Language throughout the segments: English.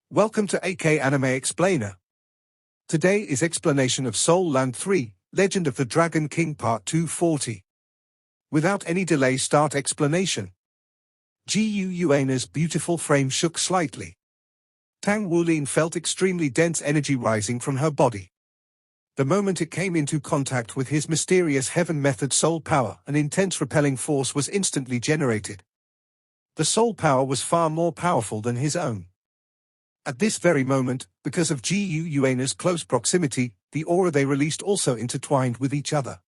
Welcome to AK Anime Explainer. Today is explanation of Soul Land 3, Legend of the Dragon King Part 240. Without any delay, start explanation. Gu Yuana's beautiful frame shook slightly. Tang Wulin felt extremely dense energy rising from her body. The moment it came into contact with his mysterious heaven method soul power, an intense repelling force was instantly generated. The soul power was far more powerful than his own. At this very moment, because of Gu Yuana's close proximity, the aura they released also intertwined with each other.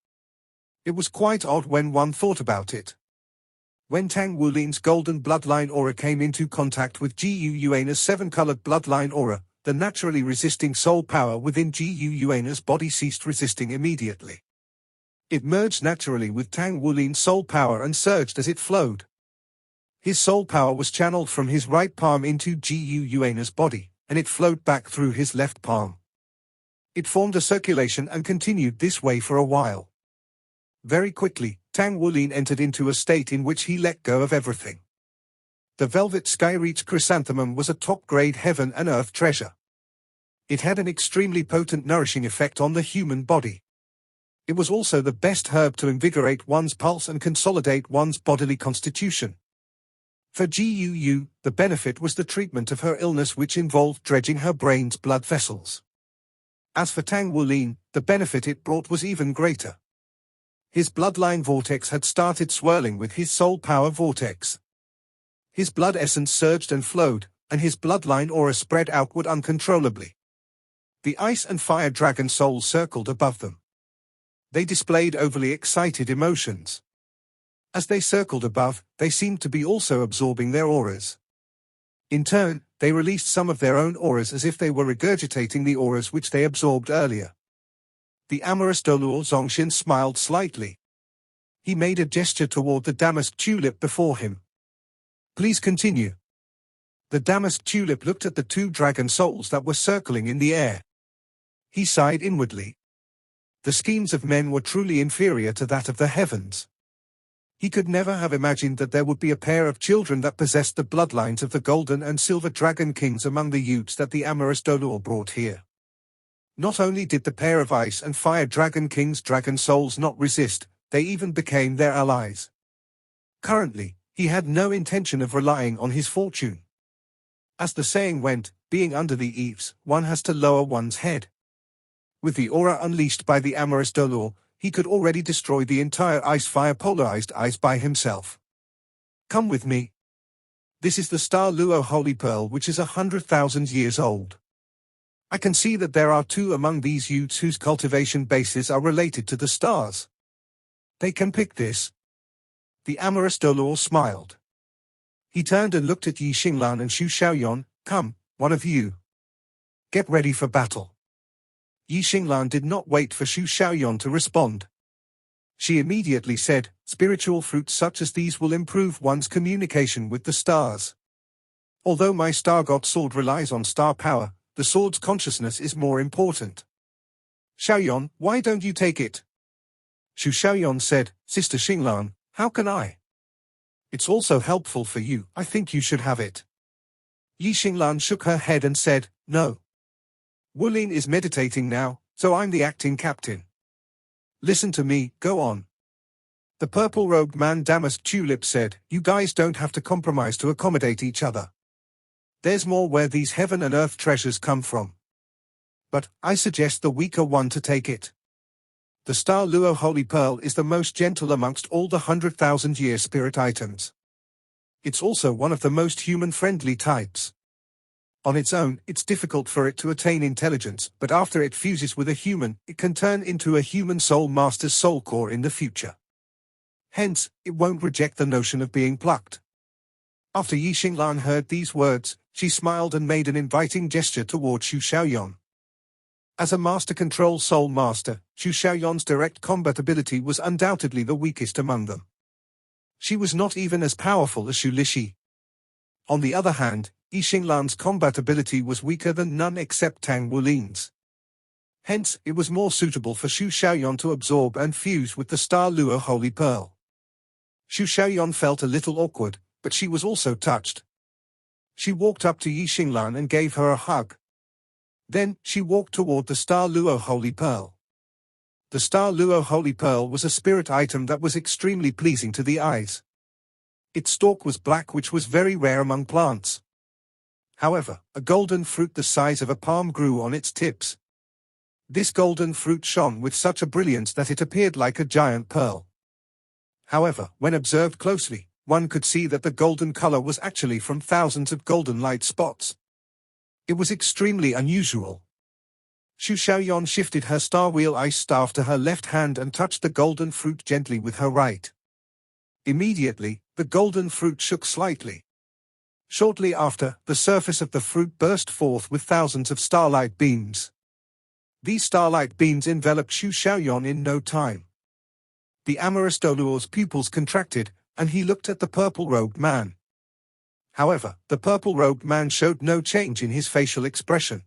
It was quite odd when one thought about it. When Tang Wulin's golden bloodline aura came into contact with Gu Yuana's seven-colored bloodline aura, the naturally resisting soul power within Gu Yuana's body ceased resisting immediately. It merged naturally with Tang Wulin's soul power and surged as it flowed. His soul power was channeled from his right palm into Gu Yuana's body, and it flowed back through his left palm. It formed a circulation and continued this way for a while. Very quickly, Tang Wulin entered into a state in which he let go of everything. The velvet sky-reach chrysanthemum was a top-grade heaven and earth treasure. It had an extremely potent nourishing effect on the human body. It was also the best herb to invigorate one's pulse and consolidate one's bodily constitution. For Gu Yu, the benefit was the treatment of her illness, which involved dredging her brain's blood vessels. As for Tang Wulin, the benefit it brought was even greater. His bloodline vortex had started swirling with his soul power vortex. His blood essence surged and flowed, and his bloodline aura spread outward uncontrollably. The ice and fire dragon souls circled above them. They displayed overly excited emotions. As they circled above, they seemed to be also absorbing their auras. In turn, they released some of their own auras as if they were regurgitating the auras which they absorbed earlier. The amorous Doluo Zongshin smiled slightly. He made a gesture toward the damask tulip before him. Please continue. The damask tulip looked at the two dragon souls that were circling in the air. He sighed inwardly. The schemes of men were truly inferior to that of the heavens. He could never have imagined that there would be a pair of children that possessed the bloodlines of the Golden and Silver Dragon Kings among the youths that the amorous Doluo brought here. Not only did the pair of Ice and Fire Dragon Kings' dragon souls not resist, they even became their allies. Currently, he had no intention of relying on his fortune. As the saying went, being under the eaves, one has to lower one's head. With the aura unleashed by the amorous Doluo, he could already destroy the entire ice-fire polarized ice by himself. Come with me. This is the Star Luo Holy Pearl, which is 100,000 years old. I can see that there are two among these youths whose cultivation bases are related to the stars. They can pick this. The amorous Doluo smiled. He turned and looked at Yi Xinglan and Xu Xiaoyan. Come, one of you. Get ready for battle. Yi Xinglan did not wait for Xu Xiaoyan to respond. She immediately said, spiritual fruits such as these will improve one's communication with the stars. Although my star god sword relies on star power, the sword's consciousness is more important. Xiaoyan, why don't you take it? Xu Xiaoyan said, Sister Xinglan, how can I? It's also helpful for you, I think you should have it. Yi Xinglan shook her head and said, no. Wulin is meditating now, so I'm the acting captain. Listen to me, go on. The purple-robed man damask tulip said, you guys don't have to compromise to accommodate each other. There's more where these heaven and earth treasures come from. But, I suggest the weaker one to take it. The Star Luo Holy Pearl is the most gentle amongst all the 100,000-year spirit items. It's also one of the most human-friendly types. On its own, it's difficult for it to attain intelligence, but after it fuses with a human, it can turn into a human soul master's soul core in the future. Hence, it won't reject the notion of being plucked. After Yi Xinglan heard these words, she smiled and made an inviting gesture toward Xu Xiaoyan. As a master control soul master, Xu Xiaoyan's direct combat ability was undoubtedly the weakest among them. She was not even as powerful as Xu Lixi. On the other hand, Yi Xinglan's combat ability was weaker than none except Tang Wulin's. Hence, it was more suitable for Xu Xiaoyan to absorb and fuse with the Star Luo Holy Pearl. Xu Xiaoyan felt a little awkward, but she was also touched. She walked up to Yi Xinglan and gave her a hug. Then, she walked toward the Star Luo Holy Pearl. The Star Luo Holy Pearl was a spirit item that was extremely pleasing to the eyes. Its stalk was black, which was very rare among plants. However, a golden fruit the size of a palm grew on its tips. This golden fruit shone with such a brilliance that it appeared like a giant pearl. However, when observed closely, one could see that the golden color was actually from thousands of golden light spots. It was extremely unusual. Xu Xiaoyan shifted her star wheel ice staff to her left hand and touched the golden fruit gently with her right. Immediately, the golden fruit shook slightly. Shortly after, the surface of the fruit burst forth with thousands of starlight beams. These starlight beams enveloped Xu Xiaoyan in no time. The amorous Doluo's pupils contracted, and he looked at the purple-robed man. However, the purple-robed man showed no change in his facial expression.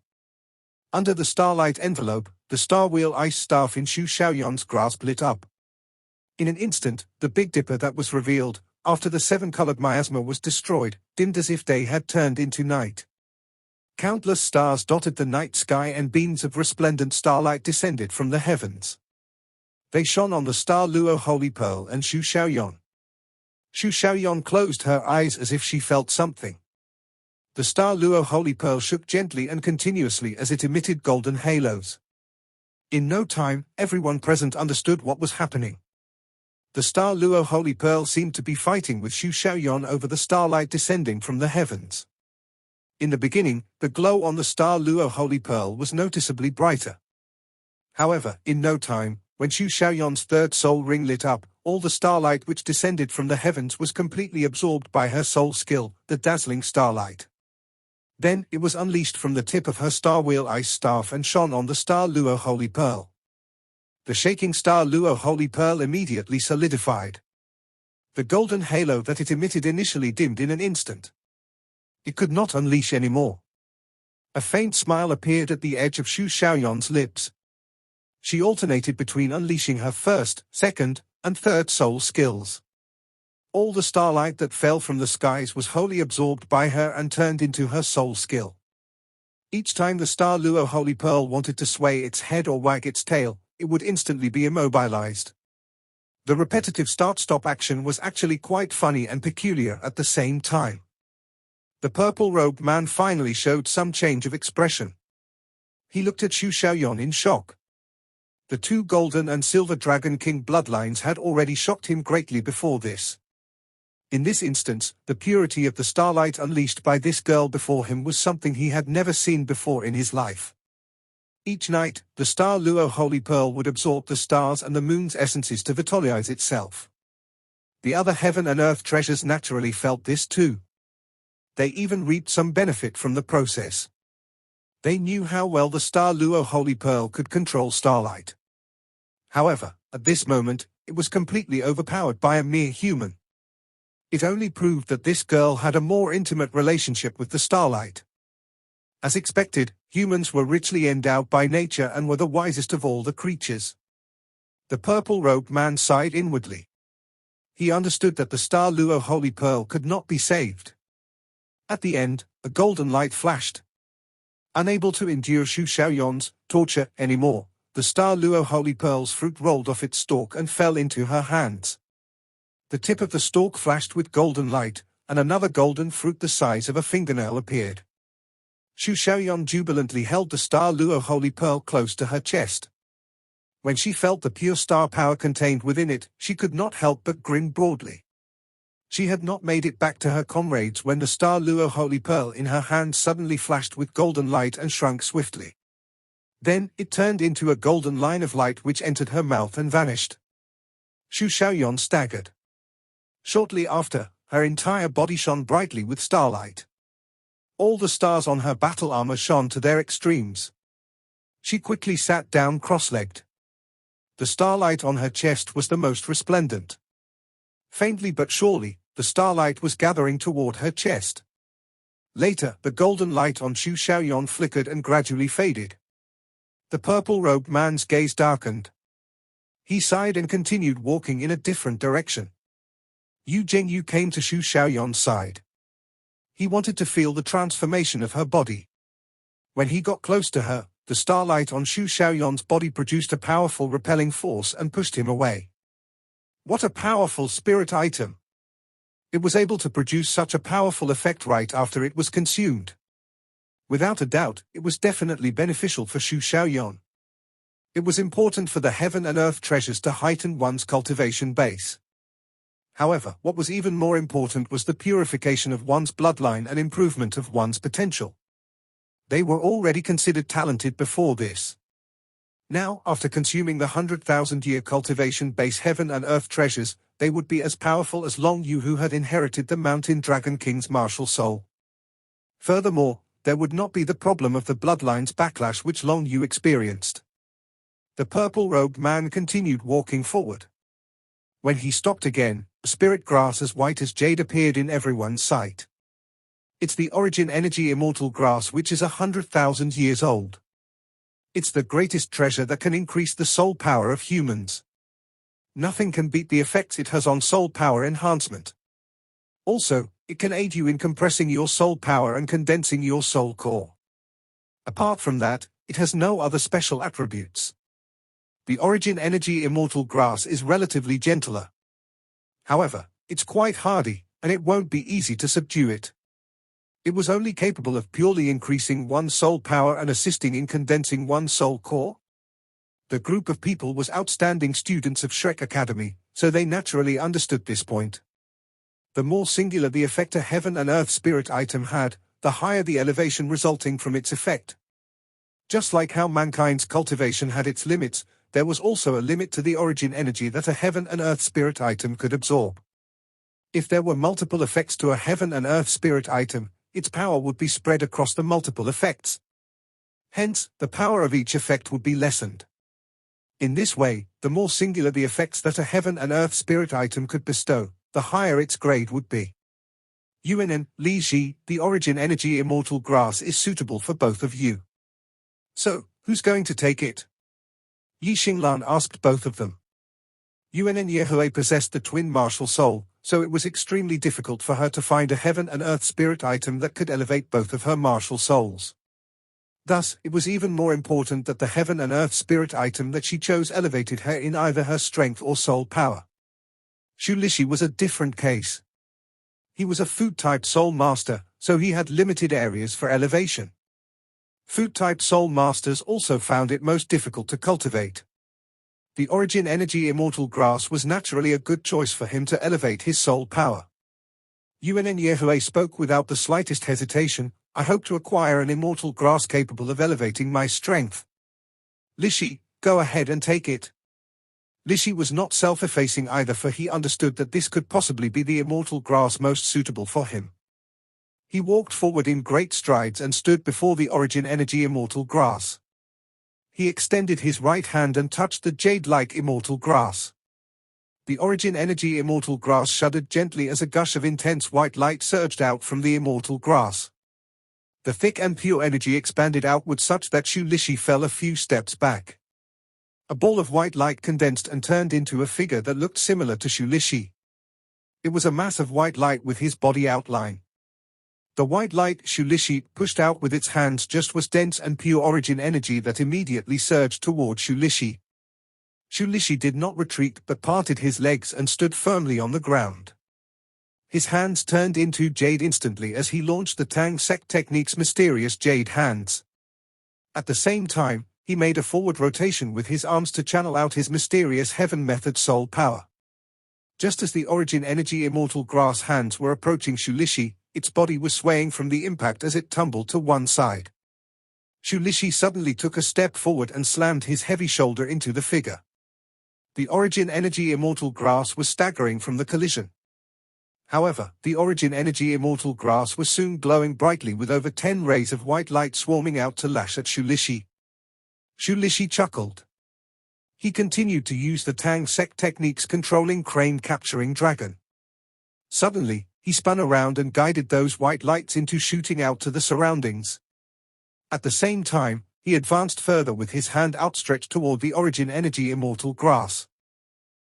Under the starlight envelope, the star wheel ice staff in Xu Xiaoyan's grasp lit up. In an instant, the Big Dipper that was revealed, after the seven-colored miasma was destroyed, dimmed as if they had turned into night. Countless stars dotted the night sky and beams of resplendent starlight descended from the heavens. They shone on the Star Luo Holy Pearl and Xu Xiaoyan. Xu Xiaoyan closed her eyes as if she felt something. The Star Luo Holy Pearl shook gently and continuously as it emitted golden halos. In no time, everyone present understood what was happening. The Star Luo Holy Pearl seemed to be fighting with Xu Xiaoyan over the starlight descending from the heavens. In the beginning, the glow on the Star Luo Holy Pearl was noticeably brighter. However, in no time, when Xu Xiaoyan's third soul ring lit up, all the starlight which descended from the heavens was completely absorbed by her soul skill, the dazzling starlight. Then, it was unleashed from the tip of her star wheel ice staff and shone on the Star Luo Holy Pearl. The shaking Star Luo Holy Pearl immediately solidified. The golden halo that it emitted initially dimmed in an instant. It could not unleash any more. A faint smile appeared at the edge of Xu Xiaoyan's lips. She alternated between unleashing her first, second, and third soul skills. All the starlight that fell from the skies was wholly absorbed by her and turned into her soul skill. Each time the Star Luo Holy Pearl wanted to sway its head or wag its tail, it would instantly be immobilized. The repetitive start-stop action was actually quite funny and peculiar at the same time. The purple-robed man finally showed some change of expression. He looked at Xu Xiaoyan in shock. The two golden and silver Dragon King bloodlines had already shocked him greatly before this. In this instance, the purity of the starlight unleashed by this girl before him was something he had never seen before in his life. Each night, the Star Luo Holy Pearl would absorb the stars and the moon's essences to vitalize itself. The other heaven and earth treasures naturally felt this too. They even reaped some benefit from the process. They knew how well the Star Luo Holy Pearl could control starlight. However, at this moment, it was completely overpowered by a mere human. It only proved that this girl had a more intimate relationship with the starlight. As expected, humans were richly endowed by nature and were the wisest of all the creatures. The purple-robed man sighed inwardly. He understood that the Star Luo Holy Pearl could not be saved. At the end, a golden light flashed. Unable to endure Xu Xiaoyan's torture anymore, the Star Luo Holy Pearl's fruit rolled off its stalk and fell into her hands. The tip of the stalk flashed with golden light, and another golden fruit the size of a fingernail appeared. Xu Xiaoyan jubilantly held the Star Luo Holy Pearl close to her chest. When she felt the pure star power contained within it, she could not help but grin broadly. She had not made it back to her comrades when the Star Luo Holy Pearl in her hand suddenly flashed with golden light and shrunk swiftly. Then, it turned into a golden line of light which entered her mouth and vanished. Xu Xiaoyan staggered. Shortly after, her entire body shone brightly with starlight. All the stars on her battle armor shone to their extremes. She quickly sat down cross-legged. The starlight on her chest was the most resplendent. Faintly but surely, the starlight was gathering toward her chest. Later, the golden light on Xu Xiaoyan flickered and gradually faded. The purple-robed man's gaze darkened. He sighed and continued walking in a different direction. Yu Zhengyu came to Xu Xiaoyan's side. He wanted to feel the transformation of her body. When he got close to her, the starlight on Xu Xiaoyon's body produced a powerful repelling force and pushed him away. What a powerful spirit item! It was able to produce such a powerful effect right after it was consumed. Without a doubt, it was definitely beneficial for Xu Xiaoyan. It was important for the heaven and earth treasures to heighten one's cultivation base. However, what was even more important was the purification of one's bloodline and improvement of one's potential. They were already considered talented before this. Now, after consuming the 100,000-year cultivation base heaven and earth treasures, they would be as powerful as Long Yu, who had inherited the Mountain Dragon King's martial soul. Furthermore, there would not be the problem of the bloodline's backlash which Long Yu experienced. The purple-robed man continued walking forward. When he stopped again, a spirit grass as white as jade appeared in everyone's sight. It's the origin energy immortal grass which is 100,000 years old. It's the greatest treasure that can increase the soul power of humans. Nothing can beat the effects it has on soul power enhancement. Also, it can aid you in compressing your soul power and condensing your soul core. Apart from that, it has no other special attributes. The origin energy immortal grass is relatively gentler. However, it's quite hardy, and it won't be easy to subdue it. It was only capable of purely increasing one's soul power and assisting in condensing one's soul core. The group of people was outstanding students of Shrek Academy, so they naturally understood this point. The more singular the effect a heaven and earth spirit item had, the higher the elevation resulting from its effect. Just like how mankind's cultivation had its limits, there was also a limit to the origin energy that a heaven and earth spirit item could absorb. If there were multiple effects to a heaven and earth spirit item, its power would be spread across the multiple effects. Hence, the power of each effect would be lessened. In this way, the more singular the effects that a heaven and earth spirit item could bestow, the higher its grade would be. Yuan and Li Ji, the origin energy immortal grass is suitable for both of you. So, who's going to take it? Yi Xinglan asked both of them. Yuan and Yehui possessed the twin martial soul, so it was extremely difficult for her to find a heaven and earth spirit item that could elevate both of her martial souls. Thus, it was even more important that the heaven and earth spirit item that she chose elevated her in either her strength or soul power. Xu Lixi was a different case. He was a food-type soul master, so he had limited areas for elevation. Food-type soul masters also found it most difficult to cultivate. The origin energy immortal grass was naturally a good choice for him to elevate his soul power. Yuan and Yehui spoke without the slightest hesitation. I hope to acquire an immortal grass capable of elevating my strength. Lixi, go ahead and take it. Lixi was not self-effacing either, for he understood that this could possibly be the immortal grass most suitable for him. He walked forward in great strides and stood before the origin energy immortal grass. He extended his right hand and touched the jade-like immortal grass. The origin energy immortal grass shuddered gently as a gush of intense white light surged out from the immortal grass. The thick and pure energy expanded outward such that Xu Lixi fell a few steps back. A ball of white light condensed and turned into a figure that looked similar to Xu Lixi. It was a mass of white light with his body outline. The white light Xu Lixi pushed out with its hands just was dense and pure origin energy that immediately surged toward Xu Lixi. Xu Lixi did not retreat but parted his legs and stood firmly on the ground. His hands turned into jade instantly as he launched the Tang San technique's mysterious jade hands. At the same time, he made a forward rotation with his arms to channel out his mysterious heaven method soul power. Just as the origin energy immortal grass hands were approaching Xu Lixi, its body was swaying from the impact as it tumbled to one side. Xu Lixi suddenly took a step forward and slammed his heavy shoulder into the figure. The origin energy immortal grass was staggering from the collision. However, the origin energy immortal grass was soon glowing brightly with over 10 rays of white light swarming out to lash at Xu Lixi. Xu Lixi chuckled. He continued to use the Tang San technique's controlling crane capturing dragon. Suddenly, he spun around and guided those white lights into shooting out to the surroundings. At the same time, he advanced further with his hand outstretched toward the origin energy immortal grass.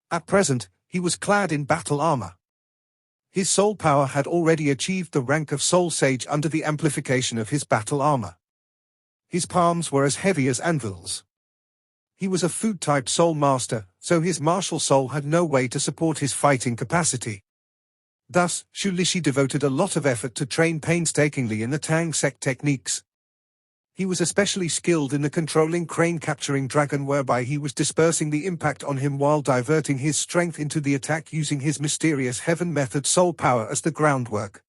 At present, he was clad in battle armor. His soul power had already achieved the rank of Soul Sage under the amplification of his battle armor. His palms were as heavy as anvils. He was a food-type soul master, so his martial soul had no way to support his fighting capacity. Thus, Shulishi devoted a lot of effort to train painstakingly in the Tang San techniques. He was especially skilled in the controlling crane-capturing dragon, whereby he was dispersing the impact on him while diverting his strength into the attack using his mysterious heaven method soul power as the groundwork.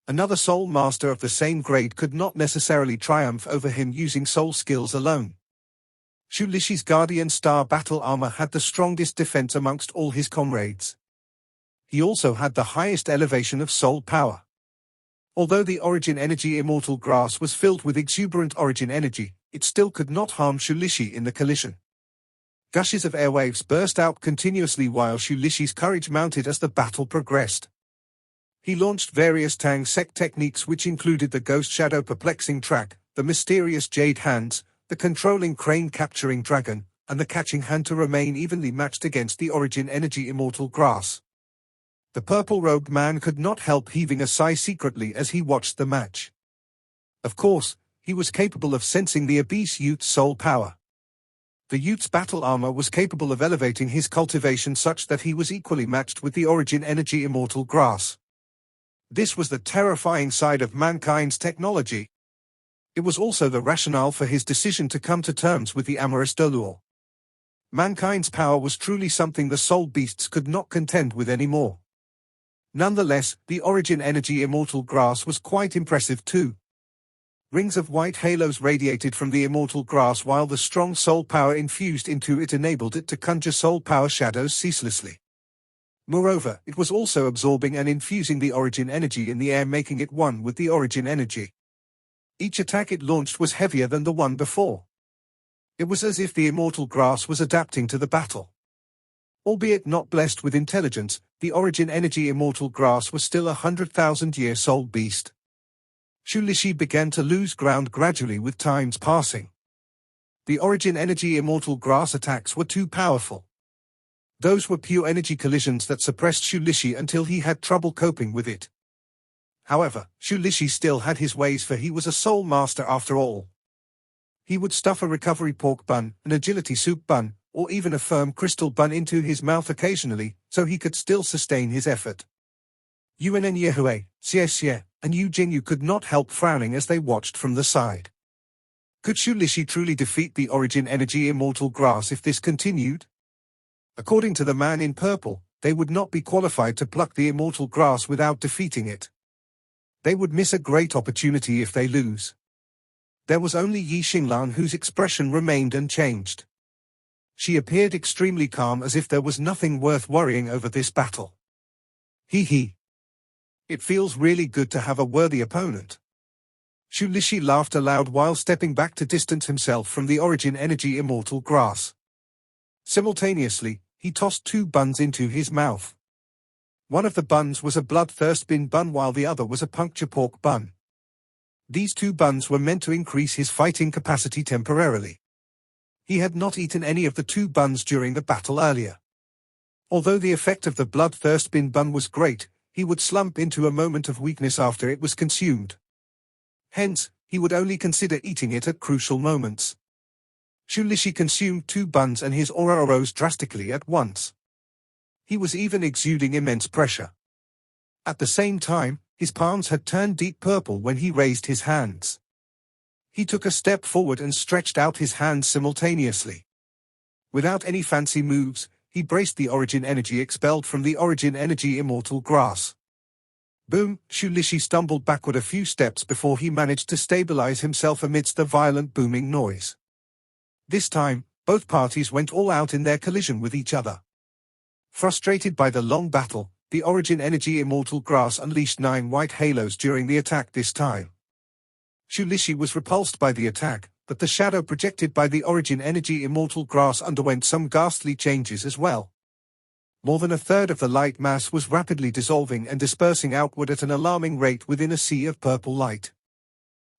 Another soul master of the same grade could not necessarily triumph over him using soul skills alone. Shulishi's Guardian Star battle armor had the strongest defense amongst all his comrades. He also had the highest elevation of soul power. Although the Origin Energy Immortal Grass was filled with exuberant Origin energy, it still could not harm Shulishi in the collision. Gushes of airwaves burst out continuously while Shulishi's courage mounted as the battle progressed. He launched various Tang San techniques which included the Ghost Shadow Perplexing Track, the Mysterious Jade Hands, the Controlling Crane Capturing Dragon, and the Catching Hand to remain evenly matched against the Origin Energy Immortal Grass. The purple-robed man could not help heaving a sigh secretly as he watched the match. Of course, he was capable of sensing the Abyss Youth's soul power. The Youth's battle armor was capable of elevating his cultivation such that he was equally matched with the Origin Energy Immortal Grass. This was the terrifying side of mankind's technology. It was also the rationale for his decision to come to terms with the amorous Dolor. Mankind's power was truly something the soul beasts could not contend with anymore. Nonetheless, the Origin Energy Immortal Grass was quite impressive too. Rings of white halos radiated from the Immortal Grass while the strong soul power infused into it enabled it to conjure soul power shadows ceaselessly. Moreover, it was also absorbing and infusing the Origin energy in the air, making it one with the Origin energy. Each attack it launched was heavier than the one before. It was as if the Immortal Grass was adapting to the battle. Albeit not blessed with intelligence, the Origin Energy Immortal Grass was still a 100,000-year-old beast. Shulishi began to lose ground gradually with time's passing. The Origin Energy Immortal Grass attacks were too powerful. Those were pure energy collisions that suppressed Shulishi until he had trouble coping with it. However, Shulishi still had his ways, for he was a soul master after all. He would stuff a recovery pork bun, an agility soup bun, or even a firm crystal bun into his mouth occasionally, so he could still sustain his effort. Yuan and Yehue, Xie, and Yu Jingyu could not help frowning as they watched from the side. Could Shulishi truly defeat the Origin Energy Immortal Grass if this continued? According to the man in purple, they would not be qualified to pluck the Immortal Grass without defeating it. They would miss a great opportunity if they lose. There was only Yi Xinglan whose expression remained unchanged. She appeared extremely calm, as if there was nothing worth worrying over this battle. Hee. It feels really good to have a worthy opponent. Shulishi laughed aloud while stepping back to distance himself from the Origin Energy Immortal Grass. Simultaneously, he tossed two buns into his mouth. One of the buns was a bloodthirst bin bun while the other was a puncture pork bun. These two buns were meant to increase his fighting capacity temporarily. He had not eaten any of the two buns during the battle earlier. Although the effect of the bloodthirst bin bun was great, he would slump into a moment of weakness after it was consumed. Hence, he would only consider eating it at crucial moments. Shulishi consumed two buns and his aura rose drastically at once. He was even exuding immense pressure. At the same time, his palms had turned deep purple when he raised his hands. He took a step forward and stretched out his hands simultaneously. Without any fancy moves, he braced the Origin energy expelled from the Origin Energy Immortal Grass. Boom! Shulishi stumbled backward a few steps before he managed to stabilize himself amidst the violent booming noise. This time, both parties went all out in their collision with each other. Frustrated by the long battle, the Origin Energy Immortal Grass unleashed 9 white halos during the attack this time. Shulishi was repulsed by the attack, but the shadow projected by the Origin Energy Immortal Grass underwent some ghastly changes as well. More than a third of the light mass was rapidly dissolving and dispersing outward at an alarming rate within a sea of purple light.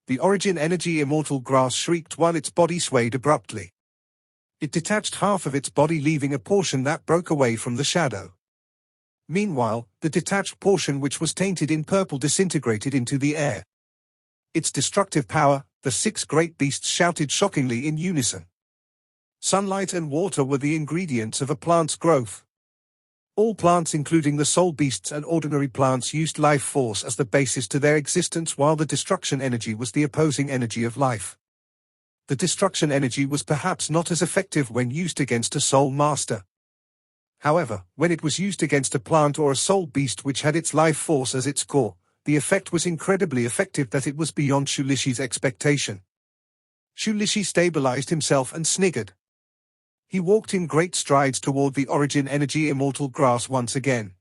The Origin Energy Immortal Grass shrieked while its body swayed abruptly. It detached half of its body, leaving a portion that broke away from the shadow. Meanwhile, the detached portion which was tainted in purple disintegrated into the air. Its destructive power, the six great beasts shouted shockingly in unison. Sunlight and water were the ingredients of a plant's growth. All plants, including the soul beasts and ordinary plants, used life force as the basis to their existence, while the destruction energy was the opposing energy of life. The destruction energy was perhaps not as effective when used against a soul master. However, when it was used against a plant or a soul beast which had its life force as its core, the effect was incredibly effective that it was beyond Shulishi's expectation. Shulishi stabilized himself and sniggered. He walked in great strides toward the origin energy immortal grass once again.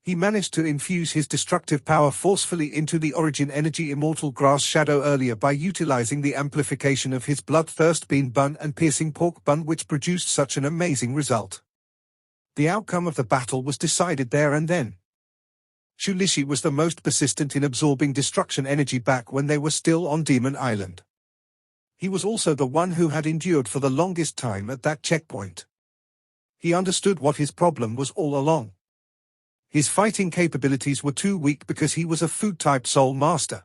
He managed to infuse his destructive power forcefully into the origin energy immortal grass shadow earlier by utilizing the amplification of his bloodthirst bean bun and piercing pork bun, which produced such an amazing result. The outcome of the battle was decided there and then. Shulishi was the most persistent in absorbing destruction energy back when they were still on Demon Island. He was also the one who had endured for the longest time at that checkpoint. He understood what his problem was all along. His fighting capabilities were too weak because he was a food-type soul master.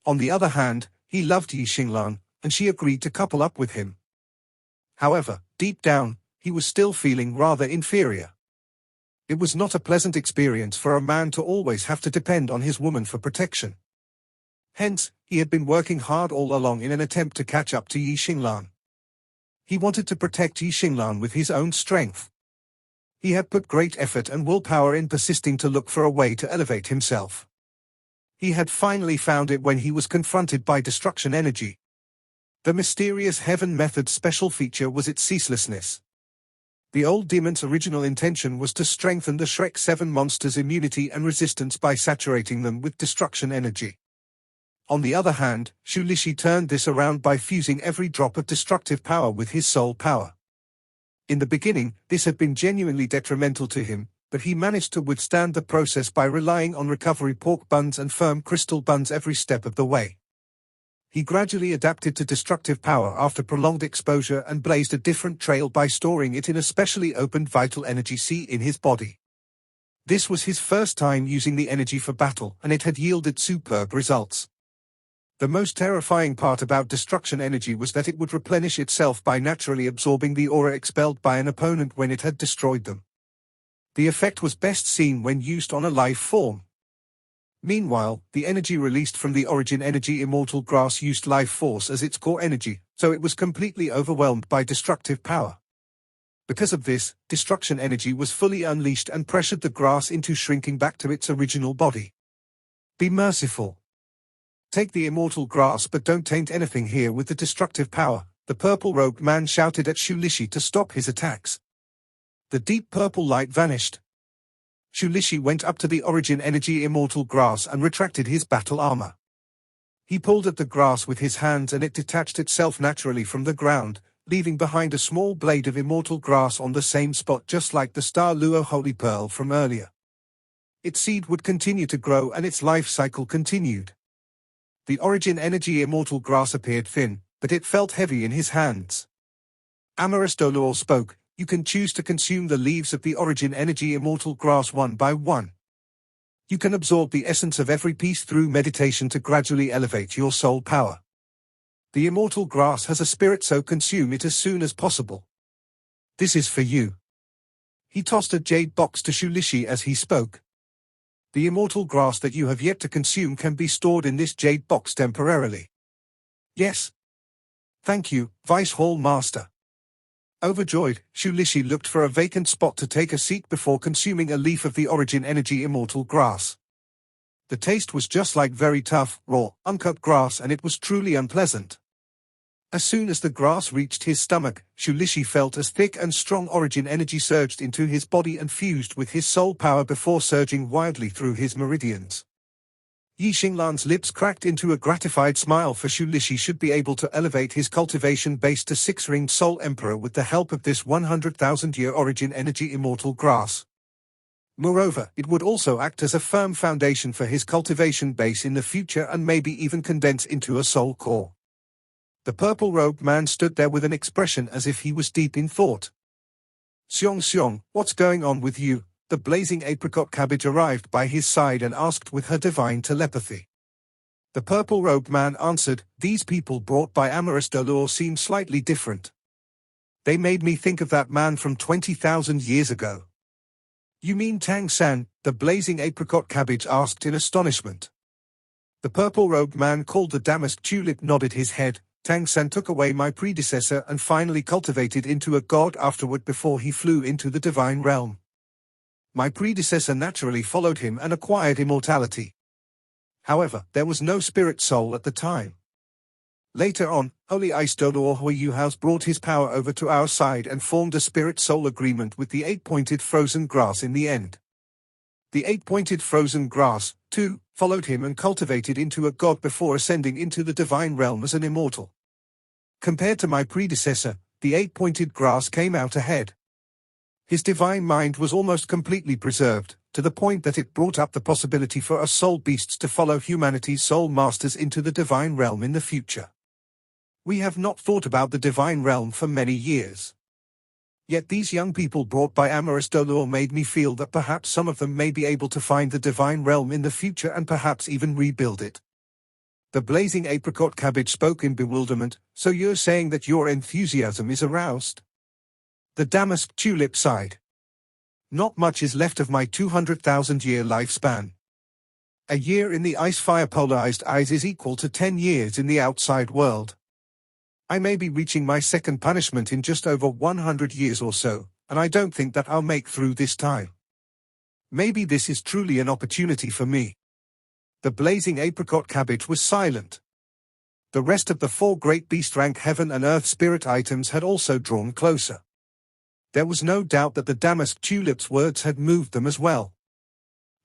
On the other hand, he loved Yi Xinglan, and she agreed to couple up with him. However, deep down, he was still feeling rather inferior. It was not a pleasant experience for a man to always have to depend on his woman for protection. Hence, he had been working hard all along in an attempt to catch up to Yi Xinglan. He wanted to protect Yi Xinglan with his own strength. He had put great effort and willpower in persisting to look for a way to elevate himself. He had finally found it when he was confronted by destruction energy. The mysterious heaven method's special feature was its ceaselessness. The old demon's original intention was to strengthen the Shrek 7 monster's immunity and resistance by saturating them with destruction energy. On the other hand, Shulishi turned this around by fusing every drop of destructive power with his soul power. In the beginning, this had been genuinely detrimental to him, but he managed to withstand the process by relying on recovery pork buns and firm crystal buns every step of the way. He gradually adapted to destructive power after prolonged exposure and blazed a different trail by storing it in a specially opened vital energy sea in his body. This was his first time using the energy for battle, and it had yielded superb results. The most terrifying part about destruction energy was that it would replenish itself by naturally absorbing the aura expelled by an opponent when it had destroyed them. The effect was best seen when used on a life form. Meanwhile, the energy released from the origin energy immortal grass used life force as its core energy, so it was completely overwhelmed by destructive power. Because of this, destruction energy was fully unleashed and pressured the grass into shrinking back to its original body. Be merciful. Take the immortal grass, but don't taint anything here with the destructive power, the purple-robed man shouted at Shulishi to stop his attacks. The deep purple light vanished. Shulishi went up to the origin energy immortal grass and retracted his battle armor. He pulled at the grass with his hands and it detached itself naturally from the ground, leaving behind a small blade of immortal grass on the same spot, just like the Star Luo Holy Pearl from earlier. Its seed would continue to grow and its life cycle continued. The origin energy immortal grass appeared thin, but it felt heavy in his hands. Amorous Doluor spoke, you can choose to consume the leaves of the origin energy immortal grass one by one. You can absorb the essence of every piece through meditation to gradually elevate your soul power. The immortal grass has a spirit, so consume it as soon as possible. This is for you. He tossed a jade box to Shulishi as he spoke. The immortal grass that you have yet to consume can be stored in this jade box temporarily. Yes. Thank you, Vice Hall Master. Overjoyed, Shulishi looked for a vacant spot to take a seat before consuming a leaf of the origin energy immortal grass. The taste was just like very tough, raw, uncut grass, and it was truly unpleasant. As soon as the grass reached his stomach, Shulishi felt as thick and strong origin energy surged into his body and fused with his soul power before surging wildly through his meridians. Yi Xinglan's lips cracked into a gratified smile, for Shulishi should be able to elevate his cultivation base to 6-ringed Soul Emperor with the help of this 100,000-year origin energy immortal grass. Moreover, it would also act as a firm foundation for his cultivation base in the future and maybe even condense into a soul core. The purple-robed man stood there with an expression as if he was deep in thought. Xiong, what's going on with you? the blazing apricot cabbage arrived by his side and asked with her divine telepathy. The purple-robed man answered, "These people brought by Amorous Dolor seem slightly different. They made me think of that man from 20,000 years ago." "You mean Tang San?" the blazing apricot cabbage asked in astonishment. The purple-robed man called the damask tulip nodded his head. "Tang San took away my predecessor and finally cultivated into a god afterward before he flew into the divine realm. My predecessor naturally followed him and acquired immortality. However, there was no spirit soul at the time. Later on, Holy Ice Dolor Huiyu House brought his power over to our side and formed a spirit soul agreement with the eight-pointed frozen grass in the end. The eight-pointed frozen grass, too, followed him and cultivated into a god before ascending into the divine realm as an immortal. Compared to my predecessor, the eight-pointed grass came out ahead. His divine mind was almost completely preserved, to the point that it brought up the possibility for us soul beasts to follow humanity's soul masters into the divine realm in the future. We have not thought about the divine realm for many years. Yet these young people brought by Amorous Dolor made me feel that perhaps some of them may be able to find the divine realm in the future and perhaps even rebuild it." The blazing apricot cabbage spoke in bewilderment. "So you're saying that your enthusiasm is aroused?" The damask tulip sighed. "Not much is left of my 200,000-year lifespan. A year in the ice-fire polarized eyes is equal to 10 years in the outside world. I may be reaching my second punishment in just over 100 years or so, and I don't think that I'll make through this time. Maybe this is truly an opportunity for me." The blazing apricot cabbage was silent. The rest of the four great beast rank heaven and earth spirit items had also drawn closer. There was no doubt that the damask tulip's words had moved them as well.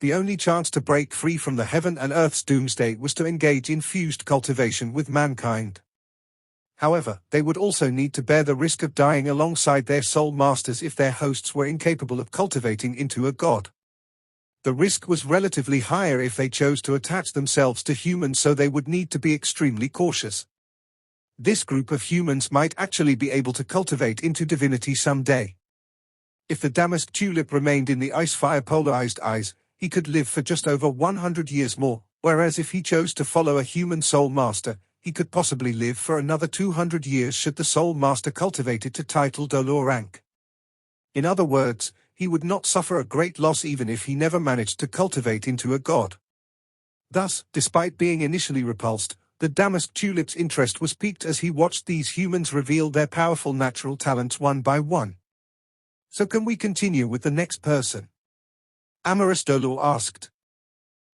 The only chance to break free from the heaven and earth's doomsday was to engage in fused cultivation with mankind. However, they would also need to bear the risk of dying alongside their soul masters if their hosts were incapable of cultivating into a god. The risk was relatively higher if they chose to attach themselves to humans, so they would need to be extremely cautious. This group of humans might actually be able to cultivate into divinity someday. If the damask tulip remained in the ice-fire polarized eyes, he could live for just over 100 years more, whereas if he chose to follow a human soul master, he could possibly live for another 200 years should the soul master cultivate it to title Dolor rank. In other words, he would not suffer a great loss even if he never managed to cultivate into a god. Thus, despite being initially repulsed, the damask tulip's interest was piqued as he watched these humans reveal their powerful natural talents one by one. "So can we continue with the next person?" Amorous Dolor asked.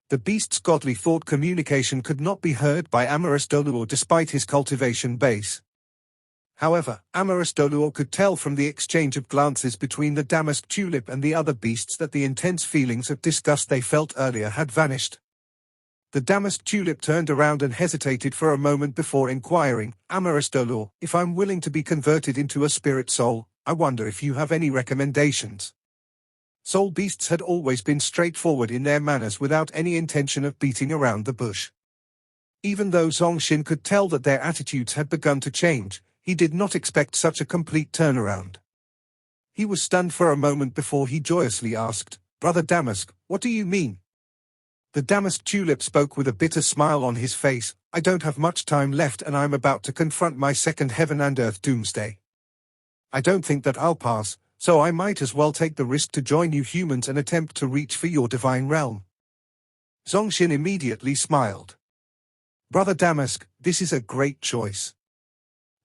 The beast's godly thought communication could not be heard by Amorous Dolor despite his cultivation base. However, Amorous Dolor could tell from the exchange of glances between the damask tulip and the other beasts that the intense feelings of disgust they felt earlier had vanished. The damask tulip turned around and hesitated for a moment before inquiring, "Amorous Dolor, if I'm willing to be converted into a spirit soul, I wonder if you have any recommendations." Soul beasts had always been straightforward in their manners without any intention of beating around the bush. Even though Zongxin could tell that their attitudes had begun to change, he did not expect such a complete turnaround. He was stunned for a moment before he joyously asked, "Brother Damask, what do you mean?" The damask tulip spoke with a bitter smile on his face, "I don't have much time left and I'm about to confront my second heaven and earth doomsday. I don't think that I'll pass, so I might as well take the risk to join you humans and attempt to reach for your divine realm." Zongxin immediately smiled. "Brother Damask, this is a great choice.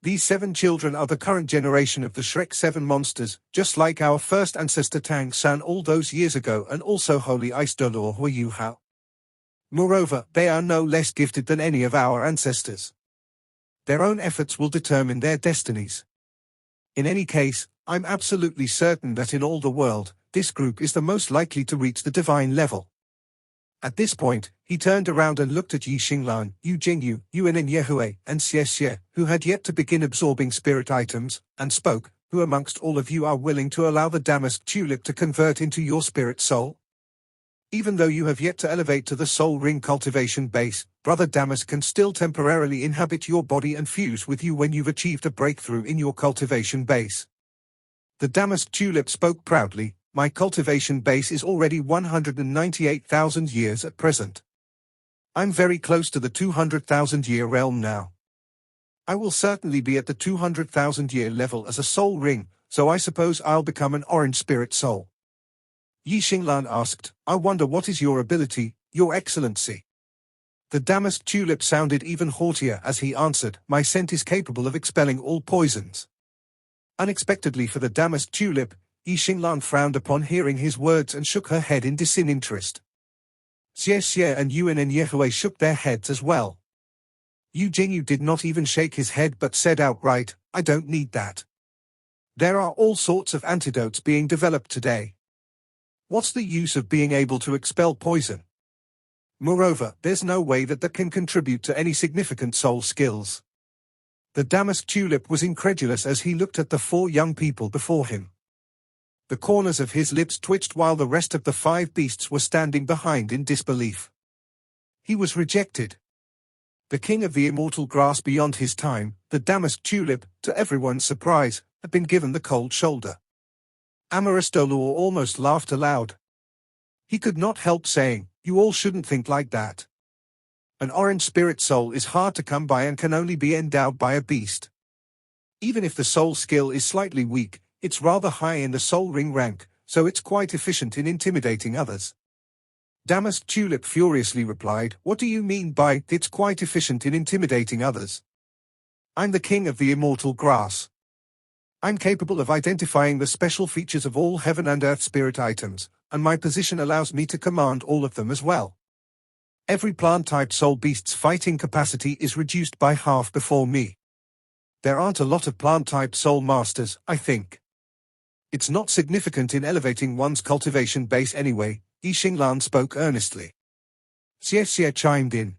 These 7 children are the current generation of the Shrek 7 monsters, just like our first ancestor Tang San all those years ago and also Holy Ice Dolor Huiyu Hao. Moreover, they are no less gifted than any of our ancestors. Their own efforts will determine their destinies. In any case, I'm absolutely certain that in all the world, this group is the most likely to reach the divine level." At this point, he turned around and looked at Yi Xinglan, Yu Jingyu, Yuan Yehui, and Xie Xie, who had yet to begin absorbing spirit items, and spoke, "Who amongst all of you are willing to allow the damask tulip to convert into your spirit soul? Even though you have yet to elevate to the soul ring cultivation base, Brother Damask can still temporarily inhabit your body and fuse with you when you've achieved a breakthrough in your cultivation base." The damask tulip spoke proudly, my cultivation base is already 198,000 years at present. I'm very close to the 200,000 year realm now. I will certainly be at the 200,000 year level as a soul ring, so I suppose I'll become an orange spirit soul. Yi Xinglan asked, I wonder what is your ability, Your Excellency? The damask tulip sounded even haughtier as he answered, my scent is capable of expelling all poisons. Unexpectedly for the damask tulip, Yi Xinglan frowned upon hearing his words and shook her head in disinterest. Xie Xie and Yuan and Yehui shook their heads as well. Yu Jingyu did not even shake his head but said outright, I don't need that. There are all sorts of antidotes being developed today. What's the use of being able to expel poison? Moreover, there's no way that can contribute to any significant soul skills. The damask tulip was incredulous as he looked at the four young people before him. The corners of his lips twitched while the rest of the five beasts were standing behind in disbelief. He was rejected. The king of the immortal grass beyond his time, the damask tulip, to everyone's surprise, had been given the cold shoulder. Amaristolor almost laughed aloud. He could not help saying, you all shouldn't think like that. An orange spirit soul is hard to come by and can only be endowed by a beast. Even if the soul skill is slightly weak, it's rather high in the soul ring rank, so it's quite efficient in intimidating others. Damask Tulip furiously replied, what do you mean by, it's quite efficient in intimidating others? I'm the king of the immortal grass. I'm capable of identifying the special features of all heaven and earth spirit items, and my position allows me to command all of them as well. Every plant-type soul beast's fighting capacity is reduced by half before me. There aren't a lot of plant-type soul masters, I think. It's not significant in elevating one's cultivation base anyway, Yi Xinglan spoke earnestly. Xie Xie chimed in.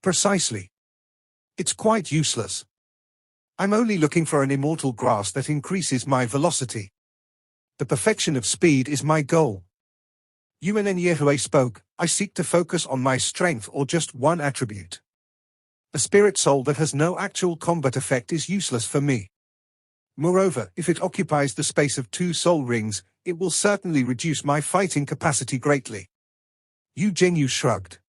Precisely. It's quite useless. I'm only looking for an immortal grass that increases my velocity. The perfection of speed is my goal. Yuan and Yehui spoke, I seek to focus on my strength or just one attribute. A spirit soul that has no actual combat effect is useless for me. Moreover, if it occupies the space of 2 soul rings, it will certainly reduce my fighting capacity greatly. Yu Jingyu shrugged.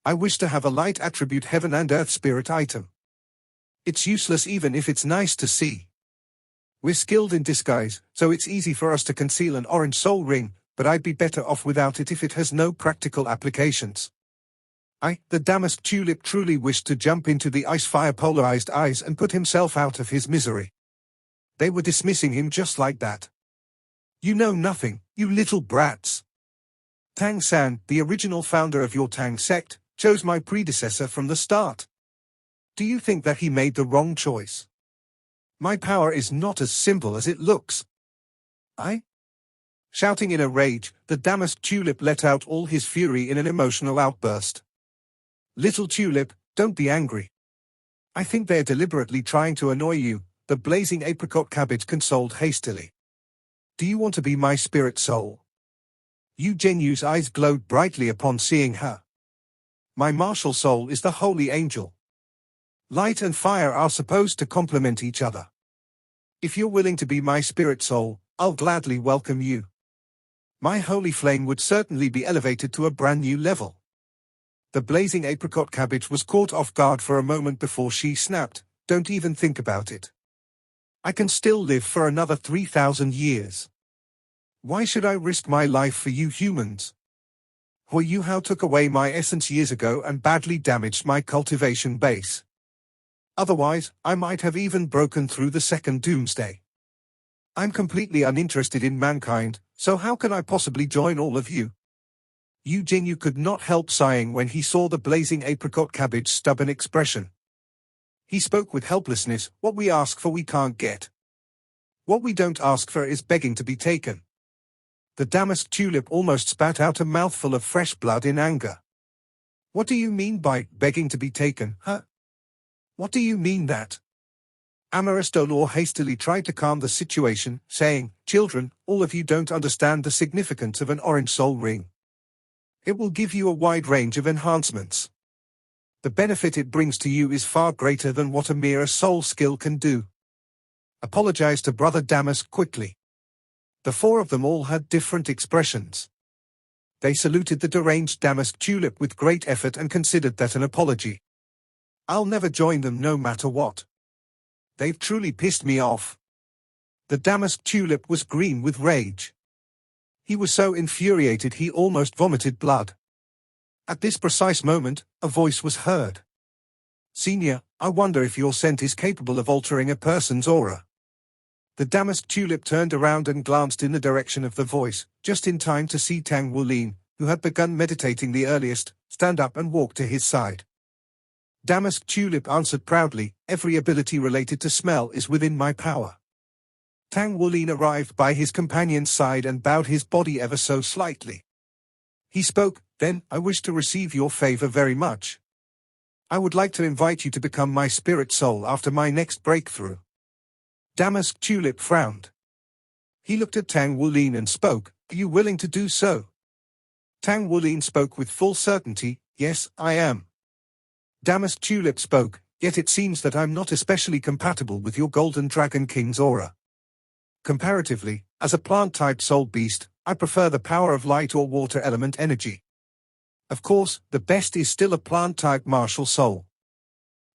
I wish to have a light attribute heaven and earth spirit item. It's useless even if it's nice to see. We're skilled in disguise, so it's easy for us to conceal an orange soul ring, but I'd be better off without it if it has no practical applications. The damask tulip truly wished to jump into the ice-fire polarized eyes and put himself out of his misery. They were dismissing him just like that. You know nothing, you little brats. Tang San, the original founder of your Tang sect, chose my predecessor from the start. Do you think that he made the wrong choice? My power is not as simple as it looks. Shouting in a rage, the damask tulip let out all his fury in an emotional outburst. Little tulip, don't be angry. I think they're deliberately trying to annoy you, the blazing apricot cabbage consoled hastily. Do you want to be my spirit soul? Yu Jinyu's eyes glowed brightly upon seeing her. My martial soul is the holy angel. Light and fire are supposed to complement each other. If you're willing to be my spirit soul, I'll gladly welcome you. My holy flame would certainly be elevated to a brand new level. The blazing apricot cabbage was caught off guard for a moment before she snapped, don't even think about it. I can still live for another 3,000 years. Why should I risk my life for you humans? Hui Yuhao took away my essence years ago and badly damaged my cultivation base. Otherwise, I might have even broken through the second doomsday. I'm completely uninterested in mankind, so how can I possibly join all of you? Yu Jingyu could not help sighing when he saw the blazing apricot cabbage's stubborn expression. He spoke with helplessness, what we ask for we can't get. What we don't ask for is begging to be taken. The damask tulip almost spat out a mouthful of fresh blood in anger. What do you mean by begging to be taken, huh? What do you mean that? Amaristolor hastily tried to calm the situation, saying, children, all of you don't understand the significance of an orange soul ring. It will give you a wide range of enhancements. The benefit it brings to you is far greater than what a mere soul skill can do. Apologize to Brother Damask quickly. The four of them all had different expressions. They saluted the deranged damask tulip with great effort and considered that an apology. I'll never join them no matter what. They've truly pissed me off. The damask tulip was green with rage. He was so infuriated he almost vomited blood. At this precise moment, a voice was heard. Senior, I wonder if your scent is capable of altering a person's aura. The damask tulip turned around and glanced in the direction of the voice, just in time to see Tang Wulin, who had begun meditating the earliest, stand up and walk to his side. Damask tulip answered proudly, every ability related to smell is within my power. Tang Wulin arrived by his companion's side and bowed his body ever so slightly. He spoke, then, I wish to receive your favor very much. I would like to invite you to become my spirit soul after my next breakthrough. Damask tulip frowned. He looked at Tang Wulin and spoke, are you willing to do so? Tang Wulin spoke with full certainty, yes, I am. Damask tulip spoke, yet it seems that I'm not especially compatible with your Golden Dragon King's aura. Comparatively, as a plant-type soul beast, I prefer the power of light or water element energy. Of course, the best is still a plant-type martial soul.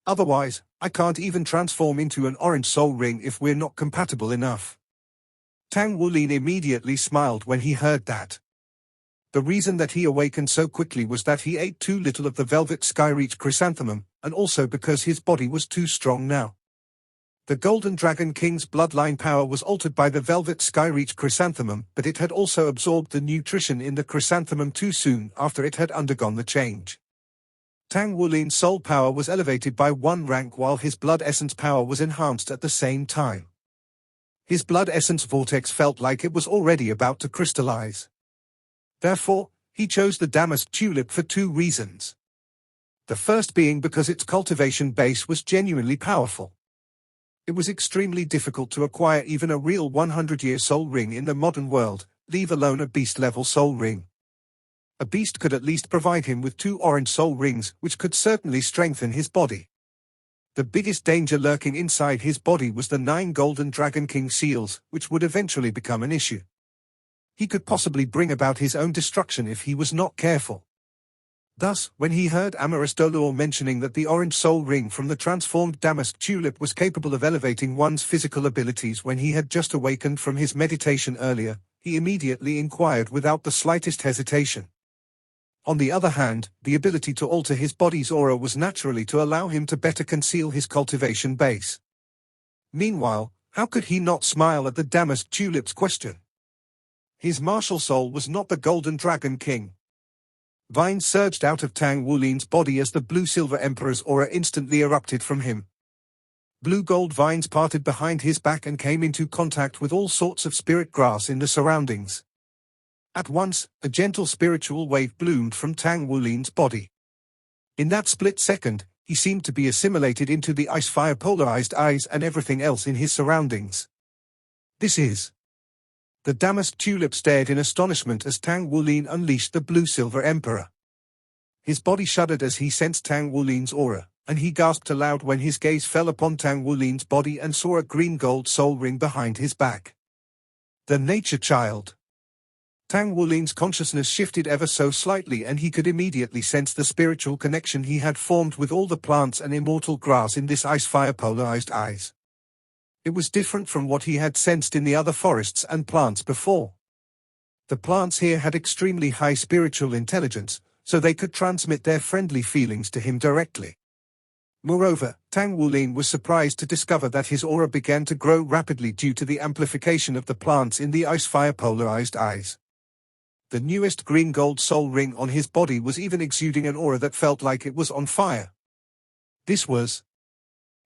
Otherwise, I can't even transform into an orange soul ring if we're not compatible enough. Tang Wulin immediately smiled when he heard that. The reason that he awakened so quickly was that he ate too little of the velvet skyreach chrysanthemum, and also because his body was too strong now. The Golden Dragon King's bloodline power was altered by the velvet skyreach chrysanthemum, but it had also absorbed the nutrition in the chrysanthemum too soon after it had undergone the change. Tang Wulin's soul power was elevated by 1 rank while his blood essence power was enhanced at the same time. His blood essence vortex felt like it was already about to crystallize. Therefore, he chose the damask tulip for 2 reasons. The first being because its cultivation base was genuinely powerful. It was extremely difficult to acquire even a real 100-year soul ring in the modern world, leave alone a beast-level soul ring. A beast could at least provide him with 2 orange soul rings, which could certainly strengthen his body. The biggest danger lurking inside his body was the 9 Golden Dragon King seals, which would eventually become an issue. He could possibly bring about his own destruction if he was not careful. Thus, when he heard Amorous Dolor mentioning that the orange soul ring from the transformed damask tulip was capable of elevating one's physical abilities when he had just awakened from his meditation earlier, he immediately inquired without the slightest hesitation. On the other hand, the ability to alter his body's aura was naturally to allow him to better conceal his cultivation base. Meanwhile, how could he not smile at the damask tulip's question? His martial soul was not the Golden Dragon King. Vines surged out of Tang Wulin's body as the blue-silver emperor's aura instantly erupted from him. Blue-gold vines parted behind his back and came into contact with all sorts of spirit grass in the surroundings. At once, a gentle spiritual wave bloomed from Tang Wulin's body. In that split second, he seemed to be assimilated into the ice-fire polarized eyes and everything else in his surroundings. This is... The damask tulip stared in astonishment as Tang Wulin unleashed the blue-silver emperor. His body shuddered as he sensed Tang Wulin's aura, and he gasped aloud when his gaze fell upon Tang Wulin's body and saw a green-gold soul ring behind his back. The nature child. Tang Wulin's consciousness shifted ever so slightly and he could immediately sense the spiritual connection he had formed with all the plants and immortal grass in this ice-fire polarized eyes. It was different from what he had sensed in the other forests and plants before. The plants here had extremely high spiritual intelligence, so they could transmit their friendly feelings to him directly. Moreover, Tang Wulin was surprised to discover that his aura began to grow rapidly due to the amplification of the plants in the ice-fire polarized eyes. The newest green-gold soul ring on his body was even exuding an aura that felt like it was on fire. This was...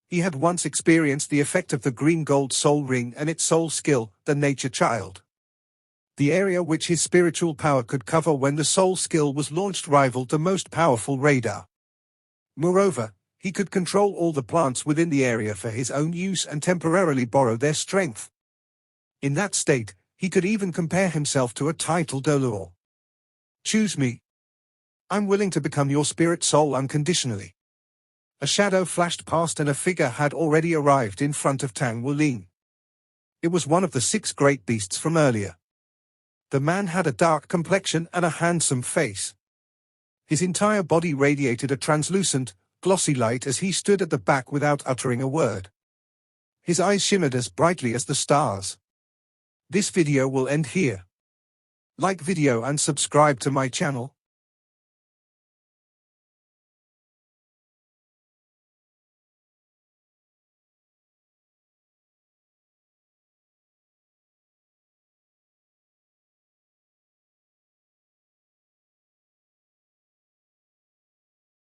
He had once experienced the effect of the green-gold soul ring and its soul skill, the nature child. The area which his spiritual power could cover when the soul skill was launched rivaled the most powerful radar. Moreover, he could control all the plants within the area for his own use and temporarily borrow their strength. In that state, he could even compare himself to a title Dolor. Choose me. I'm willing to become your spirit soul unconditionally. A shadow flashed past and a figure had already arrived in front of Tang Wulin. It was one of the 6 great beasts from earlier. The man had a dark complexion and a handsome face. His entire body radiated a translucent, glossy light as he stood at the back without uttering a word. His eyes shimmered as brightly as the stars. This video will end here. Like video and subscribe to my channel.